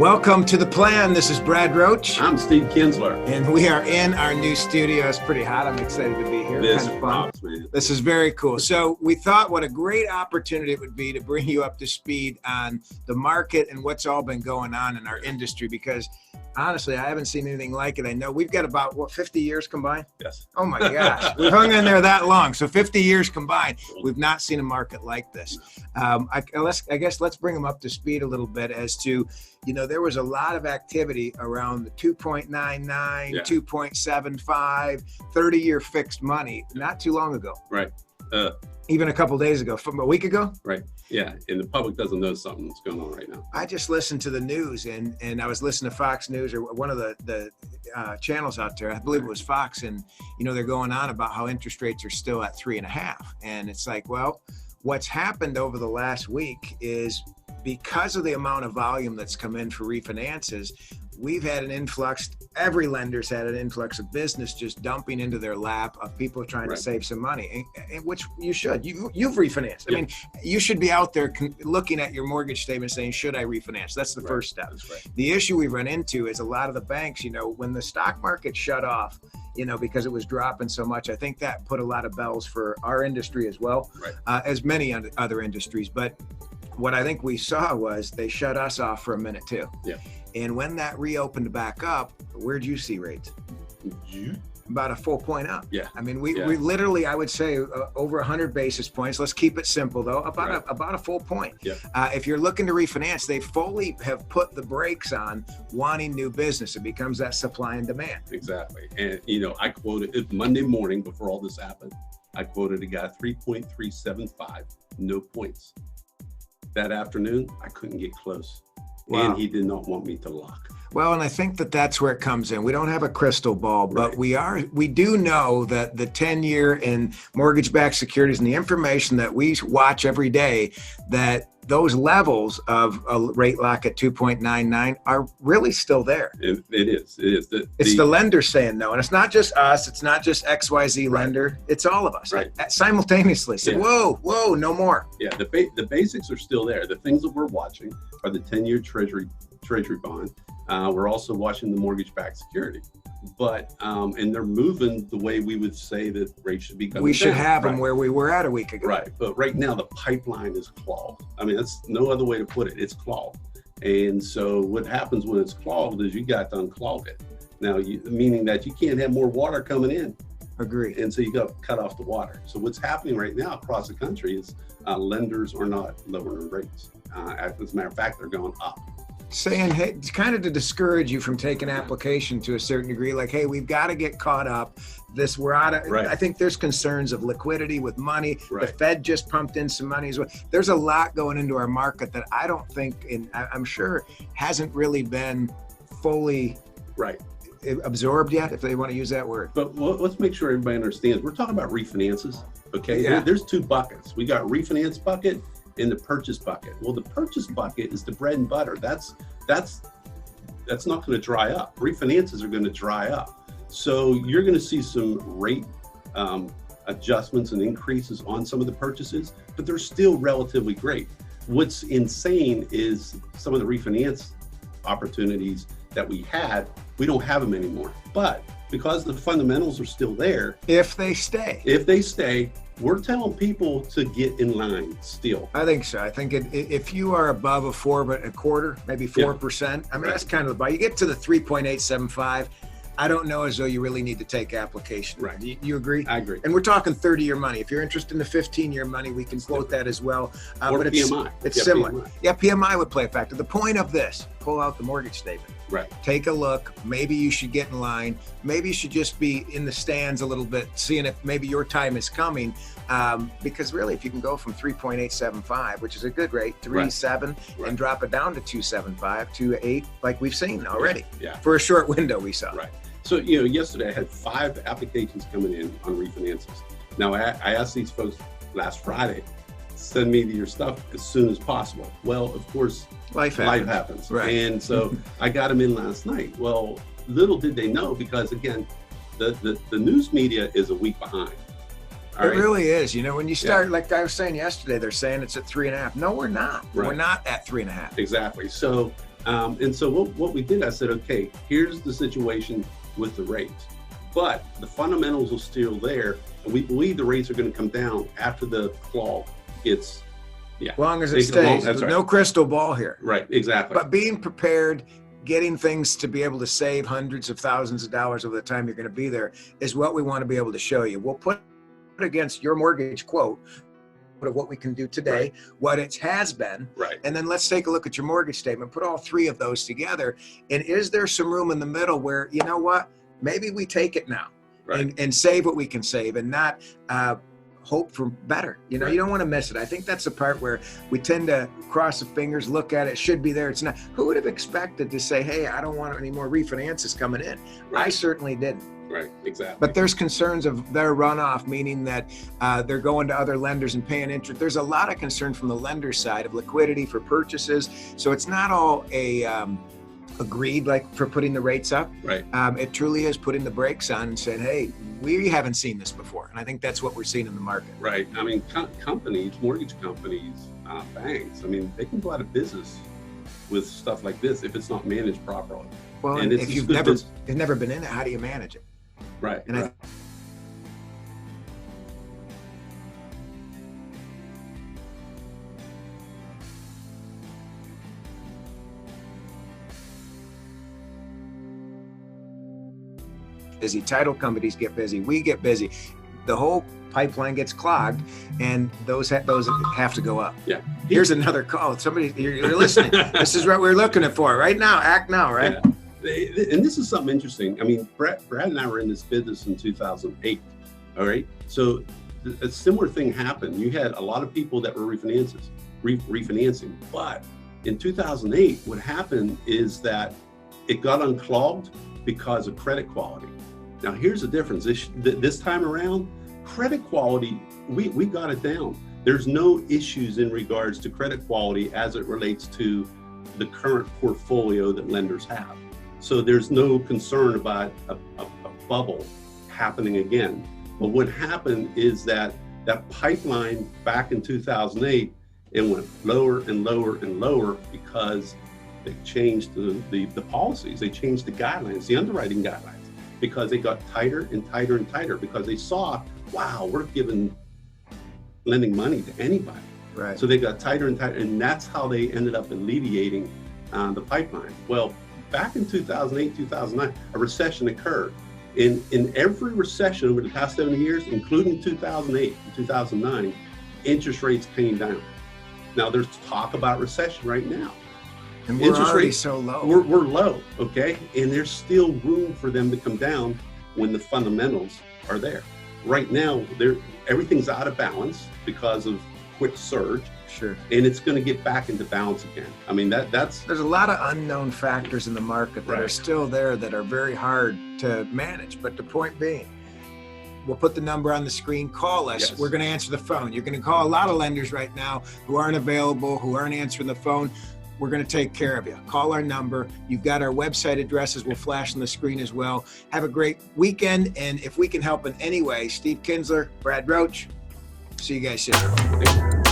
Welcome to The Plan. This is Brad Roche. I'm Steve Kinzler. And we are in our new studio. It's pretty hot. I'm excited to be here. This kind of fun. rocks, man. This is very cool. So we thought what a great opportunity it would be to bring you up to speed on the market and what's all been going on in our industry, because honestly, I haven't seen anything like it. I know we've got about, 50 years combined? Yes. Oh my gosh. We've hung in there that long. So 50 years combined, we've not seen a market like this. I guess let's bring them up to speed a little bit as to, there was a lot of activity around the 2.99, 2.75, 30-year fixed money not too long ago. Right. Even a couple days ago, from a week ago. Right. Yeah. And the public doesn't know something that's going on right now. I just listened to the news and I was listening to Fox News or one of the channels out there. I believe it was Fox. And, they're going on about how interest rates are still at 3.5. And it's like, well, what's happened over the last week is because of the amount of volume that's come in for refinances, we've had an influx. Every lender's had an influx of business just dumping into their lap of people trying to save some money, and which you should. You've refinanced. I mean, you should be out there looking at your mortgage statement saying, should I refinance? That's the first step. The issue we run into is a lot of the banks, when the stock market shut off, because it was dropping so much, I think that put a lot of bells for our industry as well, as many other industries. But what I think we saw was they shut us off for a minute too. Yeah. And when that reopened back up, where'd you see rates? About a full point up. Yeah. I mean, we literally, I would say over 100 basis points. Let's keep it simple though, about a full point. Yeah. If you're looking to refinance, they fully have put the brakes on wanting new business. It becomes that supply and demand. Exactly. And, I quoted it Monday morning before all this happened. I quoted a guy 3.375, no points. That afternoon, I couldn't get close. Wow. And he did not want me to lock. Well, and I think that's where it comes in. We don't have a crystal ball, but we do know that the 10-year in mortgage-backed securities and the information that we watch every day, that those levels of a rate lock at 2.99 are really still there. It is. It's the lender saying no. And it's not just us. It's not just XYZ lender. It's all of us. Right. Simultaneously say, whoa, no more. Yeah, the basics are still there. The things that we're watching are the 10-year treasury bond. We're also watching the mortgage-backed security. But, and they're moving the way we would say that rates should be coming We should down. Have them where we were at a week ago. Right. But right now, the pipeline is clogged. I mean, that's no other way to put it. It's clogged. And so what happens when it's clogged is you got to unclog it. Now, meaning that you can't have more water coming in. Agreed. And so you got to cut off the water. So what's happening right now across the country is lenders are not lowering rates. As a matter of fact, they're going up. Saying, hey, it's kind of to discourage you from taking application to a certain degree, like, hey, we've got to get caught up. We're out of, I think there's concerns of liquidity with money. The Fed just pumped in some money as well. There's a lot going into our market that I don't think, and I'm sure hasn't really been fully absorbed yet, if they want to use that word. But let's make sure everybody understands. We're talking about refinances, okay? Yeah. There's two buckets. We got refinance bucket in the purchase bucket. Well, the purchase bucket is the bread and butter. That's not going to dry up. Refinances are going to dry up. So you're going to see some rate adjustments and increases on some of the purchases, but they're still relatively great. What's insane is some of the refinance opportunities that we don't have them anymore. But because the fundamentals are still there. If they stay, we're telling people to get in line still. I think so. I think if you are above a 4.25, maybe 4%, I mean, that's kind of the bar. You get to the 3.875. I don't know as though you really need to take application. Right. You agree? I agree. And we're talking 30-year money. If you're interested in the 15-year money, we can quote that as well. Or but PMI. It's similar. PMI. Yeah, PMI would play a factor. The point of this, pull out the mortgage statement. Right. Take a look. Maybe you should get in line. Maybe you should just be in the stands a little bit, seeing if maybe your time is coming. Because really, if you can go from 3.875, which is a good rate, 3.7, and drop it down to 2.75, 2.8, like we've seen already. Yeah. For a short window, we saw. Right. So, yesterday I had 5 applications coming in on refinances. Now, I asked these folks last Friday, send me your stuff as soon as possible. Well, of course, life happens. Right. And so I got them in last night. Well, little did they know, because again, the news media is a week behind. It really is. When you start, like I was saying yesterday, they're saying it's at 3.5. No, we're not. We're not at 3.5. Exactly. So And so what we did, I said, okay, here's the situation with the rates, but the fundamentals are still there, and we believe the rates are going to come down after the clog gets, as long as it stays. There's no crystal ball here. Right, exactly. But being prepared, getting things to be able to save hundreds of thousands of dollars over the time you're going to be there is what we want to be able to show you. We'll put it against your mortgage quote of what we can do today, right, what it has been, right, and then let's take a look at your mortgage statement, put all three of those together, and is there some room in the middle where, you know what, maybe we take it now, right, and save what we can save and not hope for better. You know, right, you don't want to miss it. I think that's the part where we tend to cross the fingers, look at it, should be there, it's not. Who would have expected to say, hey, I don't want any more refinances coming in? right. I certainly didn't. Right, exactly. But there's concerns of their runoff, meaning that they're going to other lenders and paying interest. There's a lot of concern from the lender side of liquidity for purchases. So it's not all agreed like for putting the rates up. Right. It truly is putting the brakes on and saying, hey, we haven't seen this before. And I think that's what we're seeing in the market. Right. I mean, companies, mortgage companies, banks, I mean, they can go out of business with stuff like this if it's not managed properly. Well, and if you've never been in it, how do you manage it? Right. And right. Busy, title companies get busy, we get busy, the whole pipeline gets clogged, and those have to go up. Yeah. Here's another call. Somebody, you're listening. This is what we're looking for right now. Act now, right? Yeah. And this is something interesting. I mean, Brad and I were in this business in 2008. All right. So a similar thing happened. You had a lot of people that were refinancing, but in 2008, what happened is that it got unclogged because of credit quality. Now, here's the difference. This time around, credit quality, we got it down. There's no issues in regards to credit quality as it relates to the current portfolio that lenders have. So there's no concern about a bubble happening again. But what happened is that pipeline back in 2008, it went lower and lower and lower because they changed the policies. They changed the guidelines, the underwriting guidelines, because they got tighter and tighter and tighter because they saw, wow, we're lending money to anybody. Right. So they got tighter and tighter, and that's how they ended up alleviating the pipeline. Well, back in 2008, 2009, a recession occurred. In every recession over the past 70 years, including 2008 and 2009, interest rates came down. Now there's talk about recession right now. And we're interest already rates so low. We're low, okay? And there's still room for them to come down when the fundamentals are there. Right now, everything's out of balance because of quick surge. Sure. And it's going to get back into balance again. I mean, there's a lot of unknown factors in the market that are still there that are very hard to manage. But the point being, we'll put the number on the screen, call us. Yes. We're going to answer the phone. You're going to call a lot of lenders right now who aren't available, who aren't answering the phone. We're going to take care of you. Call our number. You've got our website addresses. We'll flash on the screen as well. Have a great weekend. And if we can help in any way, Steve Kinzler, Brad Roche, see you guys soon.